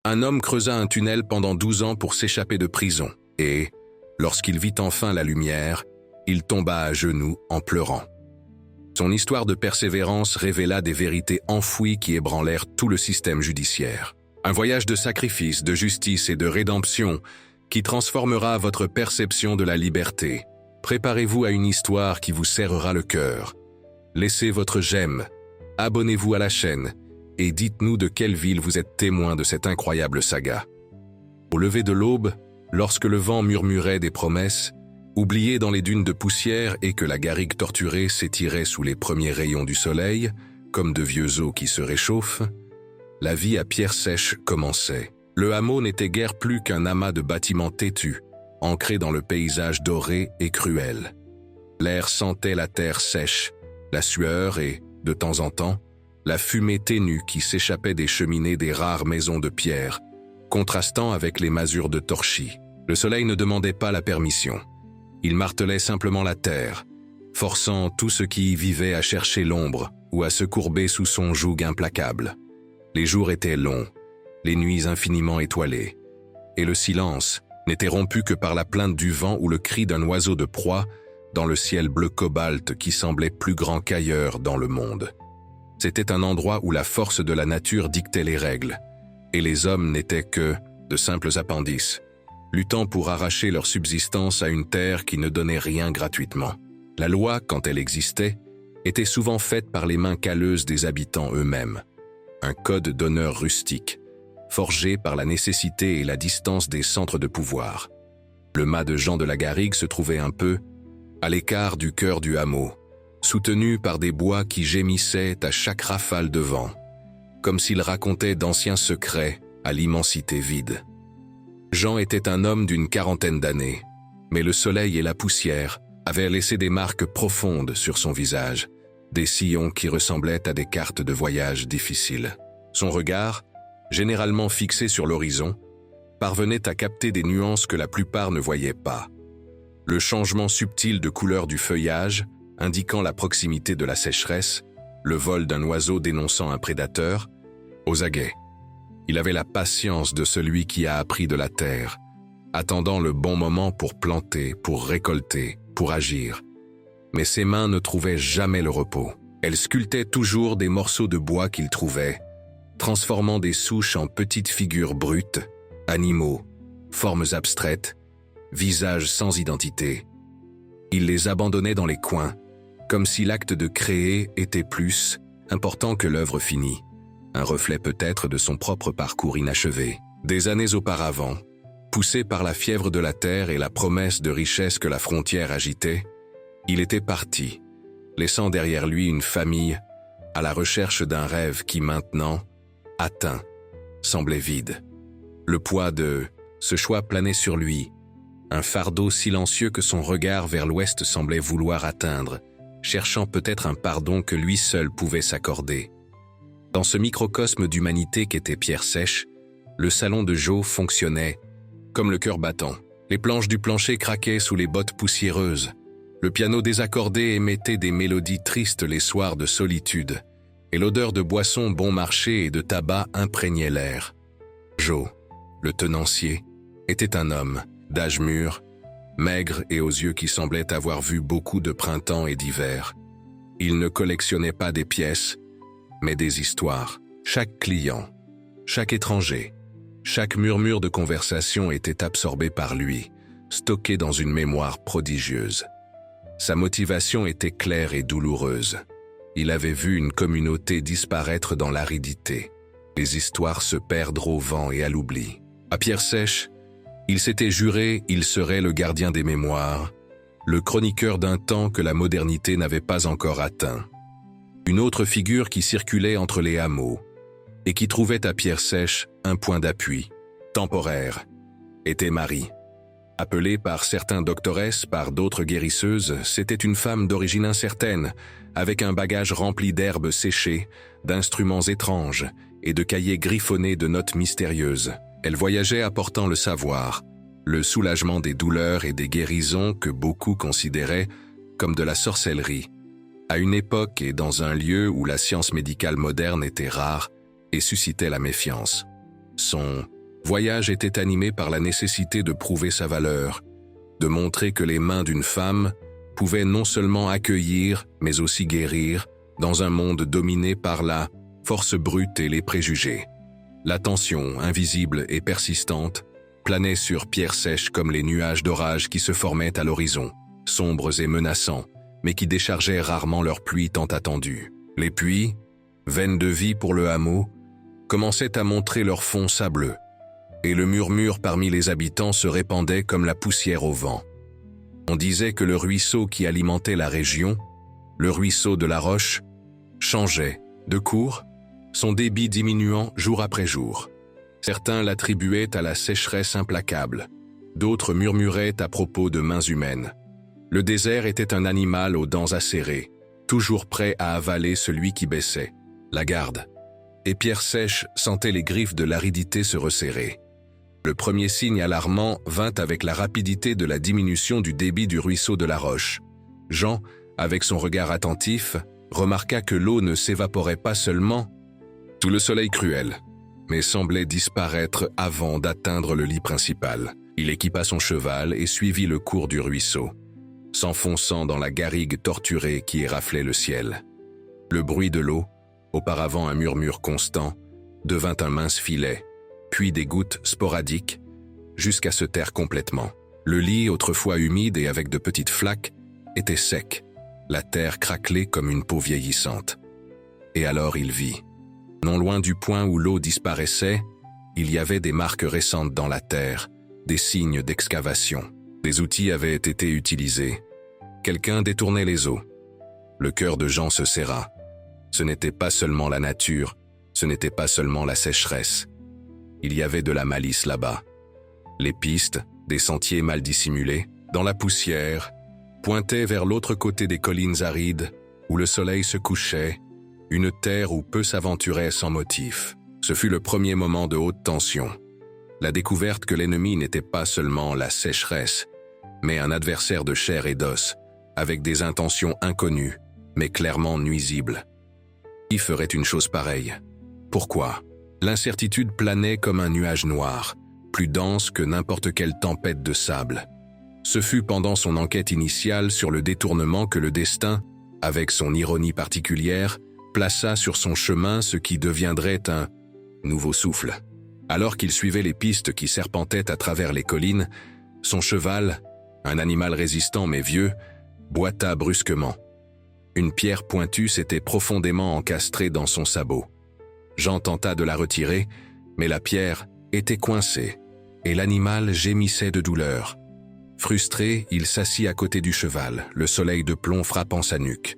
Un homme creusa un tunnel pendant 12 ans pour s'échapper de prison, et, lorsqu'il vit enfin la lumière, il tomba à genoux en pleurant. Son histoire de persévérance révéla des vérités enfouies qui ébranlèrent tout le système judiciaire. Un voyage de sacrifice, de justice et de rédemption qui transformera votre perception de la liberté. Préparez-vous à une histoire qui vous serrera le cœur. Laissez votre j'aime, abonnez-vous à la chaîne et dites-nous de quelle ville vous êtes témoin de cette incroyable saga. Au lever de l'aube, lorsque le vent murmurait des promesses, oublié dans les dunes de poussière et que la garrigue torturée s'étirait sous les premiers rayons du soleil, comme de vieux os qui se réchauffent, la vie à Pierre Sèche commençait. Le hameau n'était guère plus qu'un amas de bâtiments têtus, ancrés dans le paysage doré et cruel. L'air sentait la terre sèche, la sueur et, de temps en temps, la fumée ténue qui s'échappait des cheminées des rares maisons de pierre, contrastant avec les masures de torchis. Le soleil ne demandait pas la permission. Il martelait simplement la terre, forçant tout ce qui y vivait à chercher l'ombre ou à se courber sous son joug implacable. Les jours étaient longs, les nuits infiniment étoilées, et le silence n'était rompu que par la plainte du vent ou le cri d'un oiseau de proie dans le ciel bleu cobalt qui semblait plus grand qu'ailleurs dans le monde. C'était un endroit où la force de la nature dictait les règles, et les hommes n'étaient que de simples appendices, luttant pour arracher leur subsistance à une terre qui ne donnait rien gratuitement. La loi, quand elle existait, était souvent faite par les mains calleuses des habitants eux-mêmes. Un code d'honneur rustique, forgé par la nécessité et la distance des centres de pouvoir. Le mât de Jean de la Garrigue se trouvait un peu à l'écart du cœur du hameau, soutenu par des bois qui gémissaient à chaque rafale de vent, comme s'ils racontaient d'anciens secrets à l'immensité vide. Jean était un homme d'une quarantaine d'années, mais le soleil et la poussière avaient laissé des marques profondes sur son visage, des sillons qui ressemblaient à des cartes de voyage difficiles. Son regard, généralement fixé sur l'horizon, parvenait à capter des nuances que la plupart ne voyaient pas. Le changement subtil de couleur du feuillage, indiquant la proximité de la sécheresse, le vol d'un oiseau dénonçant un prédateur, aux aguets. Il avait la patience de celui qui a appris de la terre, attendant le bon moment pour planter, pour récolter, pour agir. Mais ses mains ne trouvaient jamais le repos. Elles sculptaient toujours des morceaux de bois qu'il trouvait, transformant des souches en petites figures brutes, animaux, formes abstraites, visages sans identité. Il les abandonnait dans les coins, comme si l'acte de créer était plus important que l'œuvre finie, un reflet peut-être de son propre parcours inachevé. Des années auparavant, poussé par la fièvre de la terre et la promesse de richesse que la frontière agitait, il était parti, laissant derrière lui une famille à la recherche d'un rêve qui maintenant, atteint, semblait vide. Le poids de ce choix planait sur lui, un fardeau silencieux que son regard vers l'ouest semblait vouloir atteindre, cherchant peut-être un pardon que lui seul pouvait s'accorder. Dans ce microcosme d'humanité qu'était Pierre Sèche, le salon de Jo fonctionnait comme le cœur battant. Les planches du plancher craquaient sous les bottes poussiéreuses. Le piano désaccordé émettait des mélodies tristes les soirs de solitude, et l'odeur de boissons bon marché et de tabac imprégnait l'air. Jo, le tenancier, était un homme, d'âge mûr, maigre et aux yeux qui semblaient avoir vu beaucoup de printemps et d'hiver. Il ne collectionnait pas des pièces, mais des histoires. Chaque client, chaque étranger, chaque murmure de conversation était absorbé par lui, stocké dans une mémoire prodigieuse. Sa motivation était claire et douloureuse. Il avait vu une communauté disparaître dans l'aridité, les histoires se perdre au vent et à l'oubli. À Pierre Sèche, il s'était juré il serait le gardien des mémoires, le chroniqueur d'un temps que la modernité n'avait pas encore atteint. Une autre figure qui circulait entre les hameaux et qui trouvait à Pierre Sèche un point d'appui, temporaire, était Marie. Appelée par certains doctoresses, par d'autres guérisseuses, c'était une femme d'origine incertaine, avec un bagage rempli d'herbes séchées, d'instruments étranges et de cahiers griffonnés de notes mystérieuses. Elle voyageait apportant le savoir, le soulagement des douleurs et des guérisons que beaucoup considéraient comme de la sorcellerie, à une époque et dans un lieu où la science médicale moderne était rare et suscitait la méfiance. Son voyage était animé par la nécessité de prouver sa valeur, de montrer que les mains d'une femme pouvaient non seulement accueillir, mais aussi guérir, dans un monde dominé par la force brute et les préjugés. La tension, invisible et persistante, planait sur Pierre Sèche comme les nuages d'orage qui se formaient à l'horizon, sombres et menaçants, mais qui déchargeaient rarement leur pluie tant attendue. Les puits, veines de vie pour le hameau, commençaient à montrer leur fond sableux, et le murmure parmi les habitants se répandait comme la poussière au vent. On disait que le ruisseau qui alimentait la région, le ruisseau de la Roche, changeait, de cours, son débit diminuant jour après jour. Certains l'attribuaient à la sécheresse implacable, d'autres murmuraient à propos de mains humaines. Le désert était un animal aux dents acérées, toujours prêt à avaler celui qui baissait, la garde. Et Pierre Sèche sentait les griffes de l'aridité se resserrer. Le premier signe alarmant vint avec la rapidité de la diminution du débit du ruisseau de la Roche. Jean, avec son regard attentif, remarqua que l'eau ne s'évaporait pas seulement sous le soleil cruel, mais semblait disparaître avant d'atteindre le lit principal. Il équipa son cheval et suivit le cours du ruisseau, s'enfonçant dans la garrigue torturée qui éraflait le ciel. Le bruit de l'eau, auparavant un murmure constant, devint un mince filet, puis des gouttes sporadiques, jusqu'à se taire complètement. Le lit, autrefois humide et avec de petites flaques, était sec, la terre craquelait comme une peau vieillissante. Et alors il vit. Non loin du point où l'eau disparaissait, il y avait des marques récentes dans la terre, des signes d'excavation. Des outils avaient été utilisés. Quelqu'un détournait les eaux. Le cœur de Jean se serra. Ce n'était pas seulement la nature, ce n'était pas seulement la sécheresse. Il y avait de la malice là-bas. Les pistes, des sentiers mal dissimulés, dans la poussière, pointaient vers l'autre côté des collines arides, où le soleil se couchait, une terre où peu s'aventuraient sans motif. Ce fut le premier moment de haute tension. La découverte que l'ennemi n'était pas seulement la sécheresse, mais un adversaire de chair et d'os, avec des intentions inconnues, mais clairement nuisibles. Qui ferait une chose pareille? Pourquoi? L'incertitude planait comme un nuage noir, plus dense que n'importe quelle tempête de sable. Ce fut pendant son enquête initiale sur le détournement que le destin, avec son ironie particulière, plaça sur son chemin ce qui deviendrait un nouveau souffle. Alors qu'il suivait les pistes qui serpentaient à travers les collines, son cheval, un animal résistant mais vieux, boita brusquement. Une pierre pointue s'était profondément encastrée dans son sabot. Jean tenta de la retirer, mais la pierre était coincée, et l'animal gémissait de douleur. Frustré, il s'assit à côté du cheval, le soleil de plomb frappant sa nuque.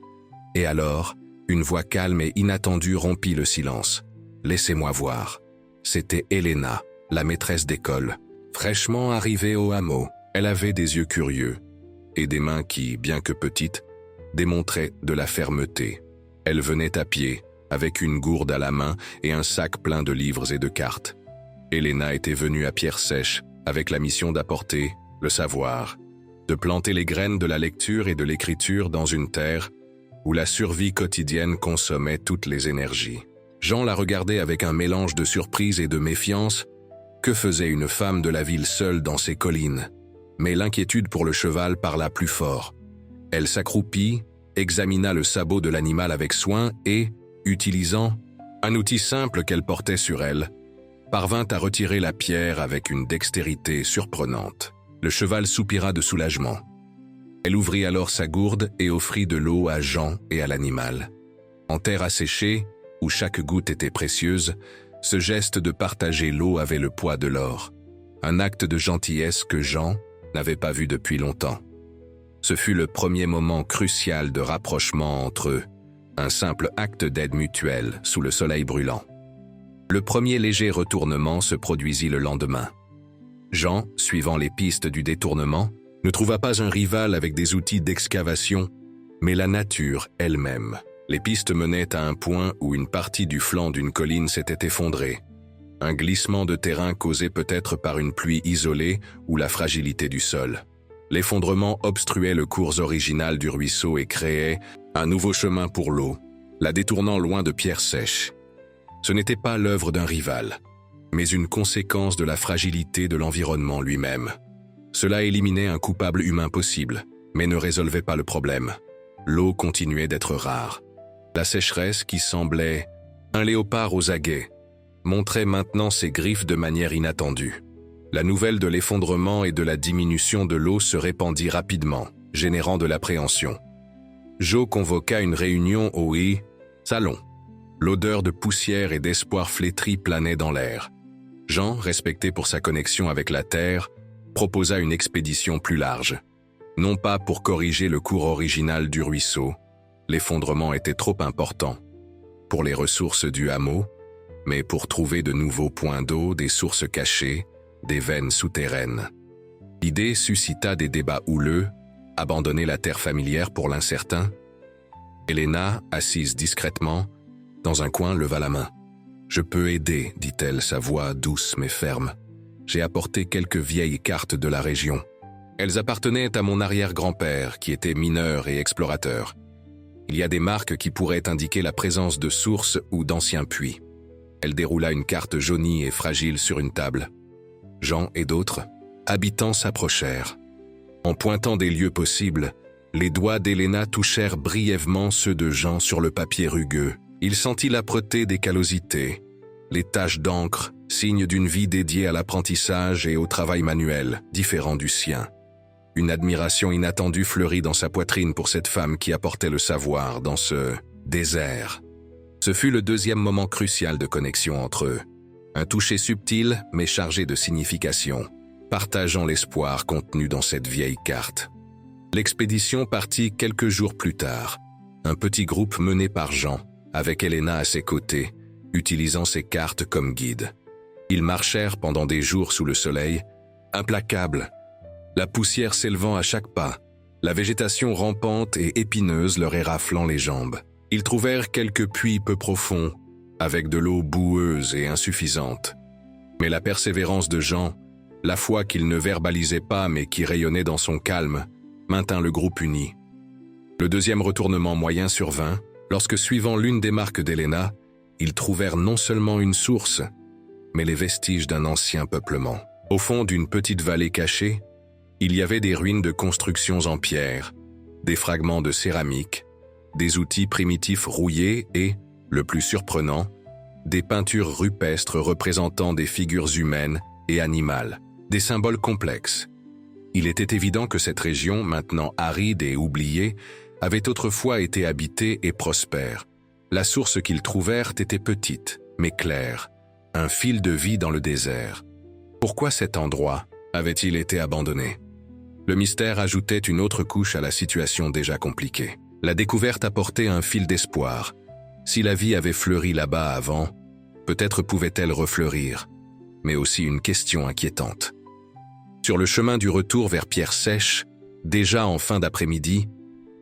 Et alors, une voix calme et inattendue rompit le silence. « Laissez-moi voir. » C'était Helena, la maîtresse d'école, fraîchement arrivée au hameau. Elle avait des yeux curieux, et des mains qui, bien que petites, démontraient de la fermeté. Elle venait à pied, avec une gourde à la main et un sac plein de livres et de cartes. Helena était venue à Pierre Sèche avec la mission d'apporter le savoir, de planter les graines de la lecture et de l'écriture dans une terre où la survie quotidienne consommait toutes les énergies. Jean la regardait avec un mélange de surprise et de méfiance. Que faisait une femme de la ville seule dans ces collines? Mais l'inquiétude pour le cheval parla plus fort. Elle s'accroupit, examina le sabot de l'animal avec soin et, utilisant un outil simple qu'elle portait sur elle, parvint à retirer la pierre avec une dextérité surprenante. Le cheval soupira de soulagement. Elle ouvrit alors sa gourde et offrit de l'eau à Jean et à l'animal. En terre asséchée, où chaque goutte était précieuse, ce geste de partager l'eau avait le poids de l'or. Un acte de gentillesse que Jean n'avait pas vu depuis longtemps. Ce fut le premier moment crucial de rapprochement entre eux, un simple acte d'aide mutuelle sous le soleil brûlant. Le premier léger retournement se produisit le lendemain. Jean, suivant les pistes du détournement, ne trouva pas un rival avec des outils d'excavation, mais la nature elle-même. Les pistes menaient à un point où une partie du flanc d'une colline s'était effondrée. Un glissement de terrain causé peut-être par une pluie isolée ou la fragilité du sol. L'effondrement obstruait le cours original du ruisseau et créait un nouveau chemin pour l'eau, la détournant loin de Pierre Sèche. Ce n'était pas l'œuvre d'un rival, mais une conséquence de la fragilité de l'environnement lui-même. Cela éliminait un coupable humain possible, mais ne résolvait pas le problème. L'eau continuait d'être rare. La sécheresse, qui semblait un léopard aux aguets, montrait maintenant ses griffes de manière inattendue. La nouvelle de l'effondrement et de la diminution de l'eau se répandit rapidement, générant de l'appréhension. Joe convoqua une réunion au salon. L'odeur de poussière et d'espoir flétri planait dans l'air. Jean, respecté pour sa connexion avec la terre, proposa une expédition plus large. Non pas pour corriger le cours original du ruisseau, l'effondrement était trop important pour les ressources du hameau, mais pour trouver de nouveaux points d'eau, des sources cachées, des veines souterraines. L'idée suscita des débats houleux, abandonner la terre familière pour l'incertain. Elena, assise discrètement, dans un coin, leva la main. « Je peux aider, dit-elle, sa voix douce mais ferme. J'ai apporté quelques vieilles cartes de la région. Elles appartenaient à mon arrière-grand-père, qui était mineur et explorateur. Il y a des marques qui pourraient indiquer la présence de sources ou d'anciens puits. » Elle déroula une carte jaunie et fragile sur une table. Jean et d'autres habitants s'approchèrent. En pointant des lieux possibles, les doigts d'Elena touchèrent brièvement ceux de Jean sur le papier rugueux. Il sentit l'âpreté des callosités, les taches d'encre, signe d'une vie dédiée à l'apprentissage et au travail manuel, différent du sien. Une admiration inattendue fleurit dans sa poitrine pour cette femme qui apportait le savoir dans ce désert. Ce fut le deuxième moment crucial de connexion entre eux. Un toucher subtil mais chargé de signification, partageant l'espoir contenu dans cette vieille carte. L'expédition partit quelques jours plus tard. Un petit groupe mené par Jean, avec Elena à ses côtés, utilisant ses cartes comme guide. Ils marchèrent pendant des jours sous le soleil, implacables, la poussière s'élevant à chaque pas, la végétation rampante et épineuse leur éraflant les jambes. Ils trouvèrent quelques puits peu profonds, avec de l'eau boueuse et insuffisante. Mais la persévérance de Jean, la foi qu'il ne verbalisait pas mais qui rayonnait dans son calme, maintint le groupe uni. Le deuxième retournement moyen survint, lorsque, suivant l'une des marques d'Elena, ils trouvèrent non seulement une source, mais les vestiges d'un ancien peuplement. Au fond d'une petite vallée cachée, il y avait des ruines de constructions en pierre, des fragments de céramique, des outils primitifs rouillés et, le plus surprenant, des peintures rupestres représentant des figures humaines et animales, des symboles complexes. Il était évident que cette région, maintenant aride et oubliée, avait autrefois été habitée et prospère. La source qu'ils trouvèrent était petite, mais claire, un fil de vie dans le désert. Pourquoi cet endroit avait-il été abandonné? Le mystère ajoutait une autre couche à la situation déjà compliquée. La découverte apportait un fil d'espoir. Si la vie avait fleuri là-bas avant, peut-être pouvait-elle refleurir, mais aussi une question inquiétante. Sur le chemin du retour vers Pierre Sèche, déjà en fin d'après-midi,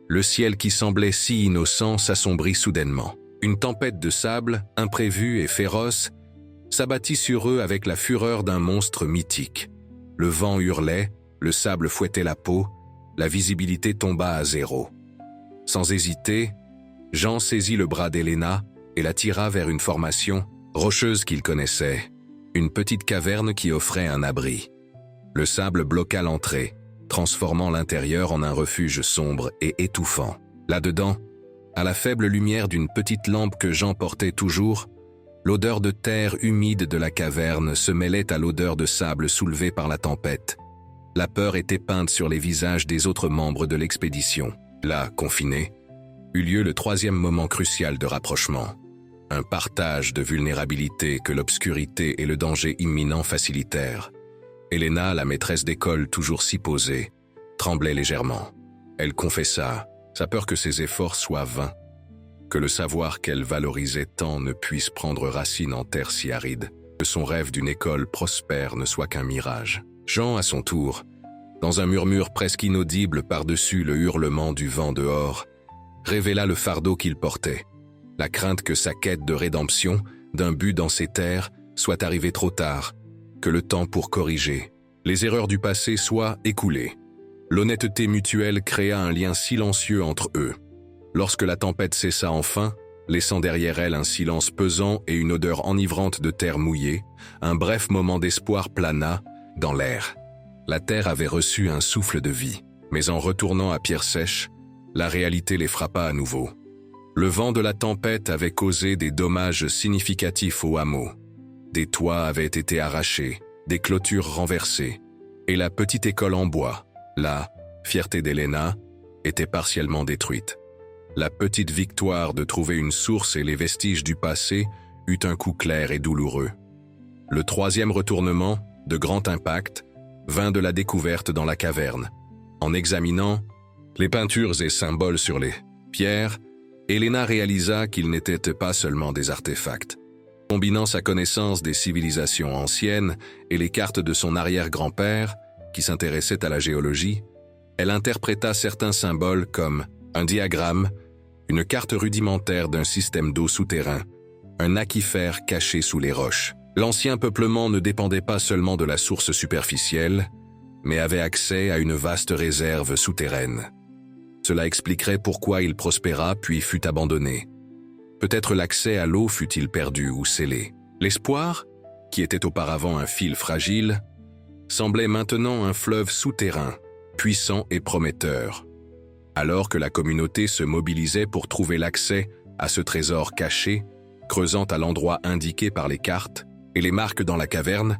le ciel qui semblait si innocent s'assombrit soudainement. Une tempête de sable, imprévue et féroce, s'abattit sur eux avec la fureur d'un monstre mythique. Le vent hurlait, le sable fouettait la peau, la visibilité tomba à zéro. Sans hésiter, Jean saisit le bras d'Elena et la tira vers une formation rocheuse qu'il connaissait, une petite caverne qui offrait un abri. Le sable bloqua l'entrée, transformant l'intérieur en un refuge sombre et étouffant. Là-dedans, à la faible lumière d'une petite lampe que Jean portait toujours, l'odeur de terre humide de la caverne se mêlait à l'odeur de sable soulevée par la tempête. La peur était peinte sur les visages des autres membres de l'expédition. Là, confinés, eut lieu le troisième moment crucial de rapprochement. Un partage de vulnérabilité que l'obscurité et le danger imminent facilitèrent. Elena, la maîtresse d'école toujours si posée, tremblait légèrement. Elle confessa sa peur que ses efforts soient vains, que le savoir qu'elle valorisait tant ne puisse prendre racine en terre si aride, que son rêve d'une école prospère ne soit qu'un mirage. Jean, à son tour, dans un murmure presque inaudible par-dessus le hurlement du vent dehors, révéla le fardeau qu'il portait, la crainte que sa quête de rédemption, d'un but dans ces terres, soit arrivée trop tard, que le temps pour corriger les erreurs du passé soit écoulé. L'honnêteté mutuelle créa un lien silencieux entre eux. Lorsque la tempête cessa enfin, laissant derrière elle un silence pesant et une odeur enivrante de terre mouillée. Un bref moment d'espoir plana dans l'air. La terre avait reçu un souffle de vie, mais en retournant à pierre sèche, la réalité les frappa à nouveau. Le vent de la tempête avait causé des dommages significatifs au hameau. Des toits avaient été arrachés, des clôtures renversées, et la petite école en bois, la fierté d'Elena, était partiellement détruite. La petite victoire de trouver une source et les vestiges du passé eut un coup clair et douloureux. Le troisième retournement, de grand impact, vint de la découverte dans la caverne. En examinant les peintures et symboles sur les pierres, Elena réalisa qu'ils n'étaient pas seulement des artefacts. Combinant sa connaissance des civilisations anciennes et les cartes de son arrière-grand-père, qui s'intéressait à la géologie, elle interpréta certains symboles comme un diagramme, une carte rudimentaire d'un système d'eau souterrain, un aquifère caché sous les roches. L'ancien peuplement ne dépendait pas seulement de la source superficielle, mais avait accès à une vaste réserve souterraine. Cela expliquerait pourquoi il prospéra puis fut abandonné. Peut-être l'accès à l'eau fut-il perdu ou scellé. L'espoir, qui était auparavant un fil fragile, semblait maintenant un fleuve souterrain, puissant et prometteur. Alors que la communauté se mobilisait pour trouver l'accès à ce trésor caché, creusant à l'endroit indiqué par les cartes et les marques dans la caverne,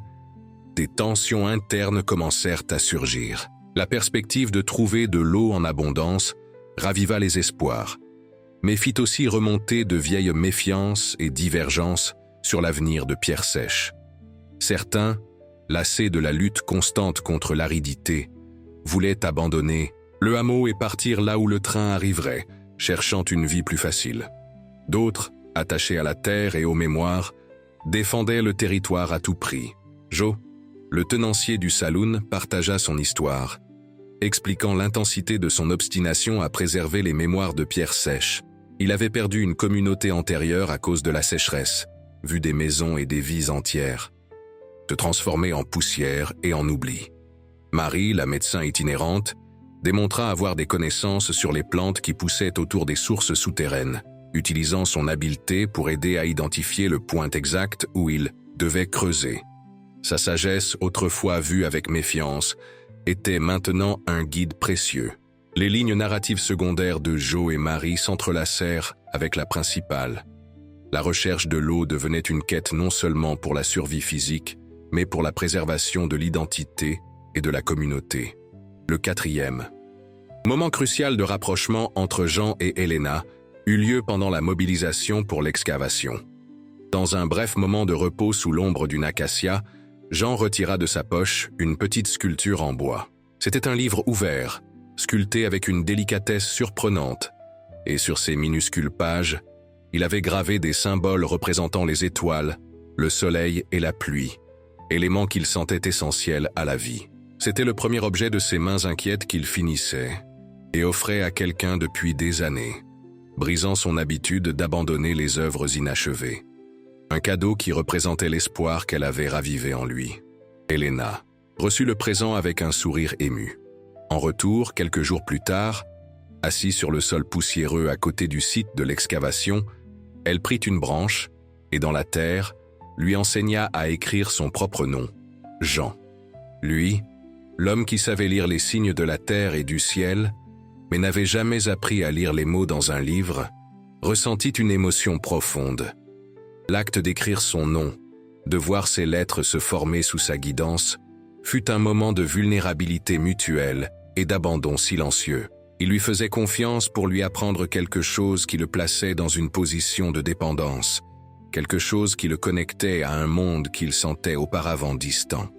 des tensions internes commencèrent à surgir. La perspective de trouver de l'eau en abondance raviva les espoirs, mais fit aussi remonter de vieilles méfiances et divergences sur l'avenir de Pierre Sèche. Certains, lassés de la lutte constante contre l'aridité, voulaient abandonner le hameau et partir là où le train arriverait, cherchant une vie plus facile. D'autres, attachés à la terre et aux mémoires, défendaient le territoire à tout prix. Joe, le tenancier du saloon, partagea son histoire, expliquant l'intensité de son obstination à préserver les mémoires de Pierre Sèche. Il avait perdu une communauté antérieure à cause de la sécheresse, vu des maisons et des vies entières se transformer en poussière et en oubli. Marie, la médecin itinérante, démontra avoir des connaissances sur les plantes qui poussaient autour des sources souterraines, utilisant son habileté pour aider à identifier le point exact où il devait creuser. Sa sagesse, autrefois vue avec méfiance, était maintenant un guide précieux. Les lignes narratives secondaires de Joe et Marie s'entrelacèrent avec la principale. La recherche de l'eau devenait une quête non seulement pour la survie physique, mais pour la préservation de l'identité et de la communauté. Le quatrième moment crucial de rapprochement entre Jean et Elena eut lieu pendant la mobilisation pour l'excavation. Dans un bref moment de repos sous l'ombre d'une acacia, Jean retira de sa poche une petite sculpture en bois. C'était un livre ouvert, sculpté avec une délicatesse surprenante, et sur ses minuscules pages, il avait gravé des symboles représentant les étoiles, le soleil et la pluie, éléments qu'il sentait essentiels à la vie. C'était le premier objet de ses mains inquiètes qu'il finissait et offrait à quelqu'un depuis des années, brisant son habitude d'abandonner les œuvres inachevées. Un cadeau qui représentait l'espoir qu'elle avait ravivé en lui. Elena reçut le présent avec un sourire ému. En retour, quelques jours plus tard, assise sur le sol poussiéreux à côté du site de l'excavation, elle prit une branche et dans la terre, lui enseigna à écrire son propre nom, Jean. Lui, l'homme qui savait lire les signes de la terre et du ciel, mais n'avait jamais appris à lire les mots dans un livre, ressentit une émotion profonde. L'acte d'écrire son nom, de voir ses lettres se former sous sa guidance, fut un moment de vulnérabilité mutuelle et d'abandon silencieux. Il lui faisait confiance pour lui apprendre quelque chose qui le plaçait dans une position de dépendance, quelque chose qui le connectait à un monde qu'il sentait auparavant distant.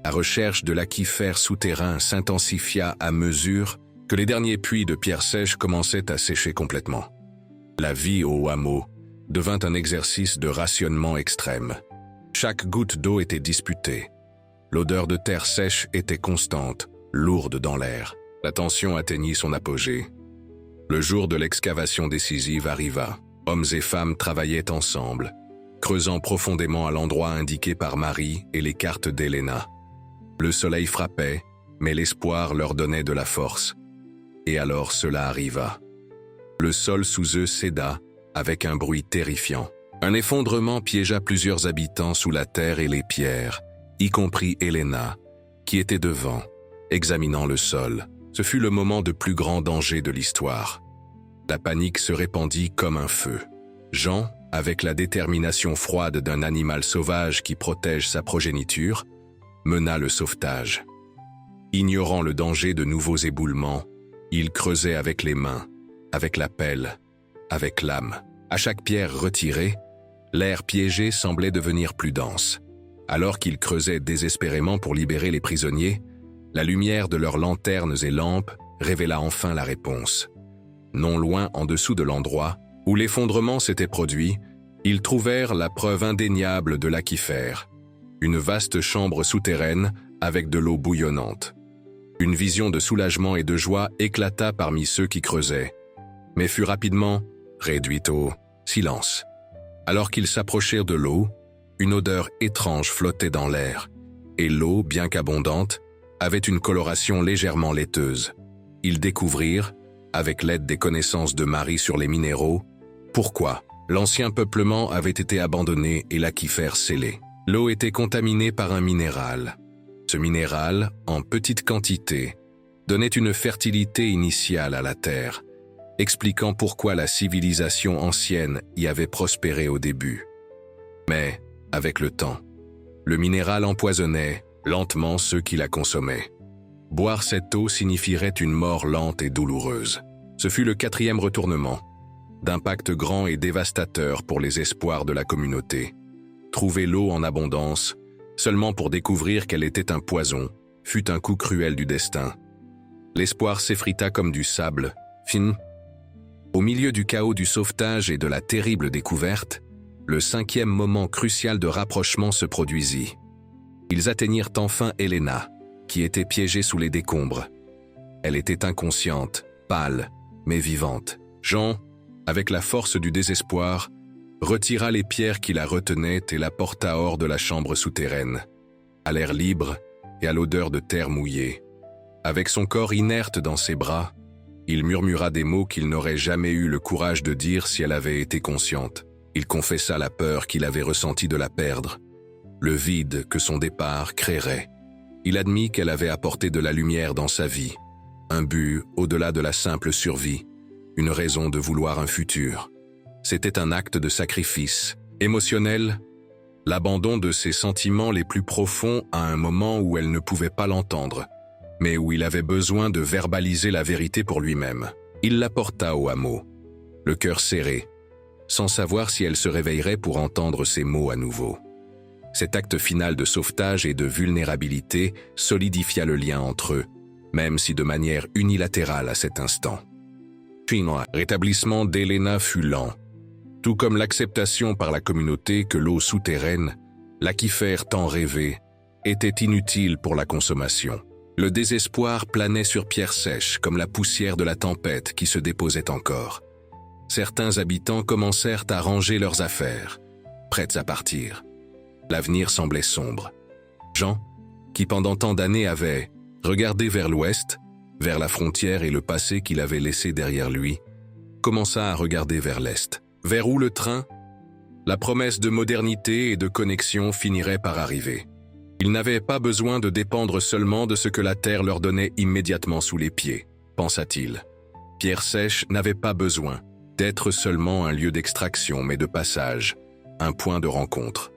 La recherche de l'aquifère souterrain s'intensifia à mesure que les derniers puits de pierre sèche commençaient à sécher complètement. La vie au hameau devint un exercice de rationnement extrême. Chaque goutte d'eau était disputée. L'odeur de terre sèche était constante, lourde dans l'air. La tension atteignit son apogée. Le jour de l'excavation décisive arriva. Hommes et femmes travaillaient ensemble, creusant profondément à l'endroit indiqué par Marie et les cartes d'Elena. Le soleil frappait, mais l'espoir leur donnait de la force. Et alors cela arriva. Le sol sous eux céda, avec un bruit terrifiant. Un effondrement piégea plusieurs habitants sous la terre et les pierres, y compris Elena, qui était devant, examinant le sol. Ce fut le moment de plus grand danger de l'histoire. La panique se répandit comme un feu. Jean, avec la détermination froide d'un animal sauvage qui protège sa progéniture, mena le sauvetage. Ignorant le danger de nouveaux éboulements, il creusait avec les mains, avec la pelle, avec l'âme. À chaque pierre retirée, l'air piégé semblait devenir plus dense. Alors qu'il creusait désespérément pour libérer les prisonniers, la lumière de leurs lanternes et lampes révéla enfin la réponse. Non loin en dessous de l'endroit où l'effondrement s'était produit, ils trouvèrent la preuve indéniable de l'aquifère, une vaste chambre souterraine avec de l'eau bouillonnante. Une vision de soulagement et de joie éclata parmi ceux qui creusaient, mais fut rapidement réduite au silence. Alors qu'ils s'approchèrent de l'eau, une odeur étrange flottait dans l'air, et l'eau, bien qu'abondante, avait une coloration légèrement laiteuse. Ils découvrirent, avec l'aide des connaissances de Marie sur les minéraux, pourquoi l'ancien peuplement avait été abandonné et l'aquifère scellé. L'eau était contaminée par un minéral. Ce minéral, en petite quantité, donnait une fertilité initiale à la terre, expliquant pourquoi la civilisation ancienne y avait prospéré au début. Mais, avec le temps, le minéral empoisonnait lentement ceux qui la consommaient. Boire cette eau signifierait une mort lente et douloureuse. Ce fut le 4e retournement, d'impact grand et dévastateur pour les espoirs de la communauté. Trouver l'eau en abondance, seulement pour découvrir qu'elle était un poison, fut un coup cruel du destin. L'espoir s'effrita comme du sable, fin. Au milieu du chaos du sauvetage et de la terrible découverte, le 5e moment crucial de rapprochement se produisit. Ils atteignirent enfin Elena, qui était piégée sous les décombres. Elle était inconsciente, pâle, mais vivante. Jean, avec la force du désespoir, retira les pierres qui la retenaient et la porta hors de la chambre souterraine, à l'air libre et à l'odeur de terre mouillée. Avec son corps inerte dans ses bras, il murmura des mots qu'il n'aurait jamais eu le courage de dire si elle avait été consciente. Il confessa la peur qu'il avait ressentie de la perdre, le vide que son départ créerait. Il admit qu'elle avait apporté de la lumière dans sa vie, un but au-delà de la simple survie, une raison de vouloir un futur. C'était un acte de sacrifice, émotionnel, l'abandon de ses sentiments les plus profonds à un moment où elle ne pouvait pas l'entendre, mais où il avait besoin de verbaliser la vérité pour lui-même. Il la porta au hameau, le cœur serré, sans savoir si elle se réveillerait pour entendre ces mots à nouveau. Cet acte final de sauvetage et de vulnérabilité solidifia le lien entre eux, même si de manière unilatérale à cet instant. Puis, le rétablissement d'Elena fut lent, tout comme l'acceptation par la communauté que l'eau souterraine, l'aquifère tant rêvé, était inutile pour la consommation. Le désespoir planait sur pierre sèche comme la poussière de la tempête qui se déposait encore. Certains habitants commencèrent à ranger leurs affaires, prêts à partir. L'avenir semblait sombre. Jean, qui pendant tant d'années avait regardé vers l'ouest, vers la frontière et le passé qu'il avait laissé derrière lui, commença à regarder vers l'est, vers où le train, la promesse de modernité et de connexion finirait par arriver. Ils n'avaient pas besoin de dépendre seulement de ce que la terre leur donnait immédiatement sous les pieds, pensa-t-il. Pierre sèche n'avait pas besoin d'être seulement un lieu d'extraction, mais de passage, un point de rencontre.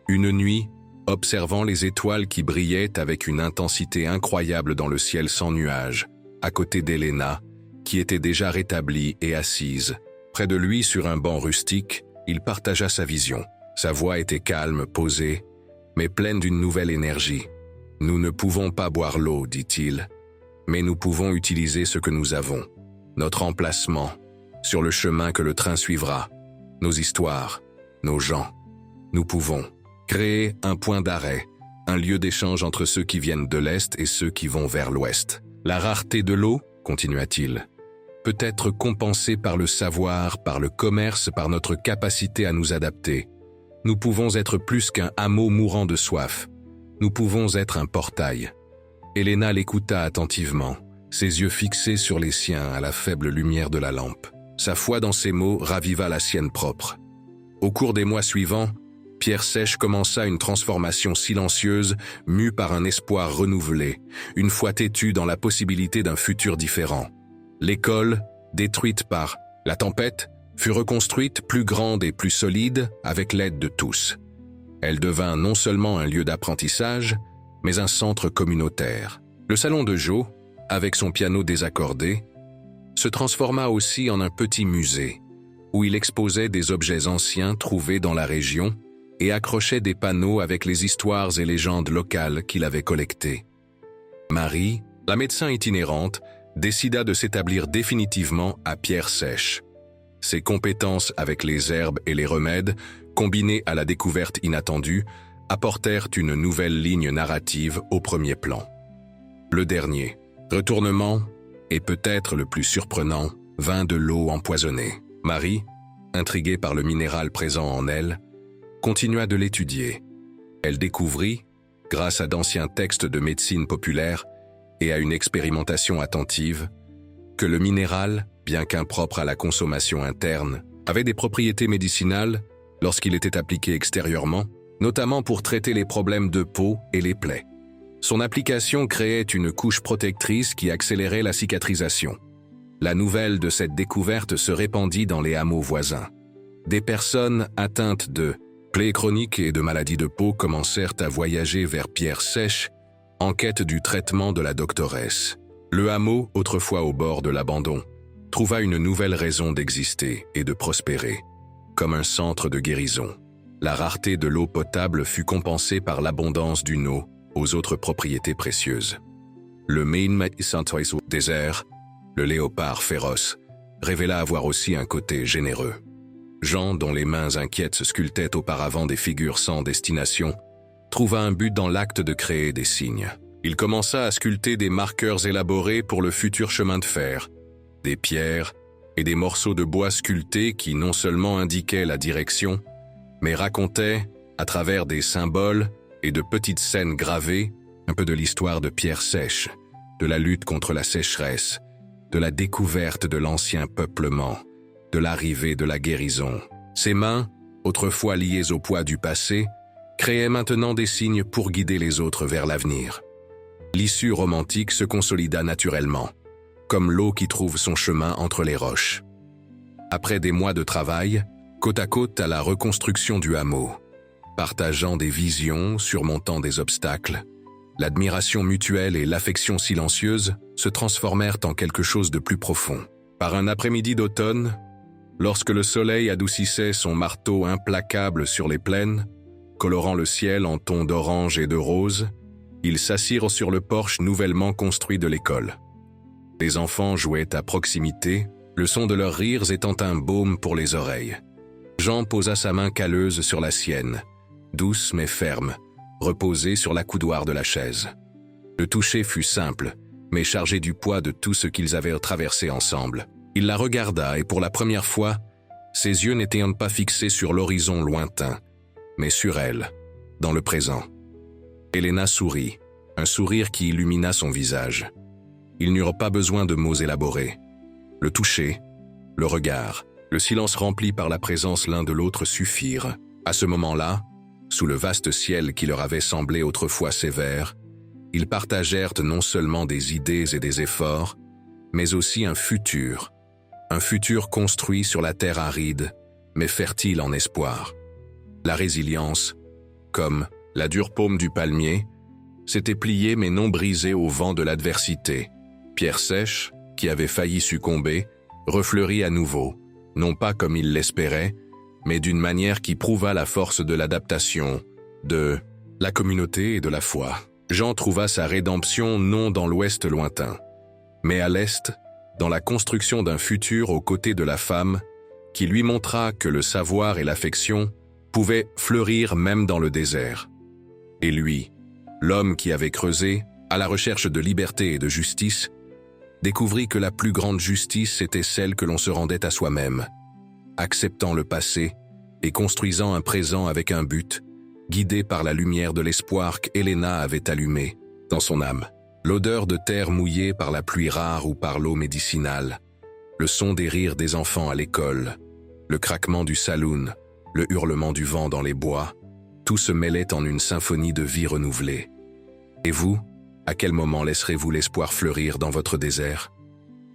Une nuit, observant les étoiles qui brillaient avec une intensité incroyable dans le ciel sans nuages, à côté d'Elena, qui était déjà rétablie et assise. Près de lui, sur un banc rustique, il partagea sa vision. Sa voix était calme, posée, mais pleine d'une nouvelle énergie. « Nous ne pouvons pas boire l'eau, dit-il, mais nous pouvons utiliser ce que nous avons. Notre emplacement, sur le chemin que le train suivra, nos histoires, nos gens. Nous pouvons créer un point d'arrêt, un lieu d'échange entre ceux qui viennent de l'Est et ceux qui vont vers l'Ouest. La rareté de l'eau, continua-t-il, peut être compensée par le savoir, par le commerce, par notre capacité à nous adapter. Nous pouvons être plus qu'un hameau mourant de soif. Nous pouvons être un portail. » Elena l'écouta attentivement, ses yeux fixés sur les siens à la faible lumière de la lampe. sa foi dans ses mots raviva la sienne propre. Au cours des mois suivants, Pierre Sèche commença une transformation silencieuse, mue par un espoir renouvelé, une foi têtue dans la possibilité d'un futur différent. L'école, détruite par la tempête, fut reconstruite plus grande et plus solide avec l'aide de tous. Elle devint non seulement un lieu d'apprentissage, mais un centre communautaire. Le salon de Joe, avec son piano désaccordé, se transforma aussi en un petit musée, où il exposait des objets anciens trouvés dans la région et accrochait des panneaux avec les histoires et légendes locales qu'il avait collectées. Marie, la médecin itinérante, décida de s'établir définitivement à Pierre Sèche. Ses compétences avec les herbes et les remèdes, combinées à la découverte inattendue, apportèrent une nouvelle ligne narrative au premier plan. Le dernier, retournement, et peut-être le plus surprenant, vint de l'eau empoisonnée. Marie, intriguée par le minéral présent en elle, continua de l'étudier. Elle découvrit, grâce à d'anciens textes de médecine populaire et à une expérimentation attentive, que le minéral, bien qu'impropre à la consommation interne, avait des propriétés médicinales lorsqu'il était appliqué extérieurement, notamment pour traiter les problèmes de peau et les plaies. Son application créait une couche protectrice qui accélérait la cicatrisation. La nouvelle de cette découverte se répandit dans les hameaux voisins. Des personnes atteintes de plaies chroniques et de maladies de peau commencèrent à voyager vers Pierre Sèche en quête du traitement de la doctoresse. Le hameau, autrefois au bord de l'abandon, trouva une nouvelle raison d'exister et de prospérer, comme un centre de guérison. La rareté de l'eau potable fut compensée par l'abondance d'une eau aux autres propriétés précieuses. Le Maine désert, le léopard féroce, révéla avoir aussi un côté généreux. Jean, dont les mains inquiètes sculptaient auparavant des figures sans destination, trouva un but dans l'acte de créer des signes. Il commença à sculpter des marqueurs élaborés pour le futur chemin de fer, des pierres et des morceaux de bois sculptés qui non seulement indiquaient la direction, mais racontaient, à travers des symboles et de petites scènes gravées, un peu de l'histoire de Pierre Sèche, de la lutte contre la sécheresse, de la découverte de l'ancien peuplement, de l'arrivée de la guérison. Ses mains, autrefois liées au poids du passé, créaient maintenant des signes pour guider les autres vers l'avenir. L'issue romantique se consolida naturellement, comme l'eau qui trouve son chemin entre les roches. Après des mois de travail, côte à côte à la reconstruction du hameau, partageant des visions, surmontant des obstacles, l'admiration mutuelle et l'affection silencieuse se transformèrent en quelque chose de plus profond. Par un après-midi d'automne, lorsque le soleil adoucissait son marteau implacable sur les plaines, colorant le ciel en tons d'orange et de rose, ils s'assirent sur le porche nouvellement construit de l'école. Les enfants jouaient à proximité, le son de leurs rires étant un baume pour les oreilles. Jean posa sa main calleuse sur la sienne, douce mais ferme, reposée sur l'accoudoir de la chaise. Le toucher fut simple, mais chargé du poids de tout ce qu'ils avaient traversé ensemble. Il la regarda et pour la première fois, ses yeux n'étaient pas fixés sur l'horizon lointain, mais sur elle, dans le présent. Helena sourit, un sourire qui illumina son visage. Ils n'eurent pas besoin de mots élaborés. Le toucher, le regard, le silence rempli par la présence l'un de l'autre suffirent. À ce moment-là, sous le vaste ciel qui leur avait semblé autrefois sévère, ils partagèrent non seulement des idées et des efforts, mais aussi un futur construit sur la terre aride, mais fertile en espoir. La résilience, comme la dure paume du palmier, s'était pliée mais non brisée au vent de l'adversité. Pierre Sèche, qui avait failli succomber, refleurit à nouveau, non pas comme il l'espérait, mais d'une manière qui prouva la force de l'adaptation, de la communauté et de la foi. Jean trouva sa rédemption non dans l'ouest lointain, mais à l'est, dans la construction d'un futur aux côtés de la femme, qui lui montra que le savoir et l'affection pouvaient fleurir même dans le désert. Et lui, l'homme qui avait creusé, à la recherche de liberté et de justice, découvrit que la plus grande justice était celle que l'on se rendait à soi-même, acceptant le passé et construisant un présent avec un but, guidé par la lumière de l'espoir qu'Helena avait allumé dans son âme. L'odeur de terre mouillée par la pluie rare ou par l'eau médicinale, le son des rires des enfants à l'école, le craquement du saloon, le hurlement du vent dans les bois, tout se mêlait en une symphonie de vie renouvelée. Et vous, à quel moment laisserez-vous l'espoir fleurir dans votre désert ?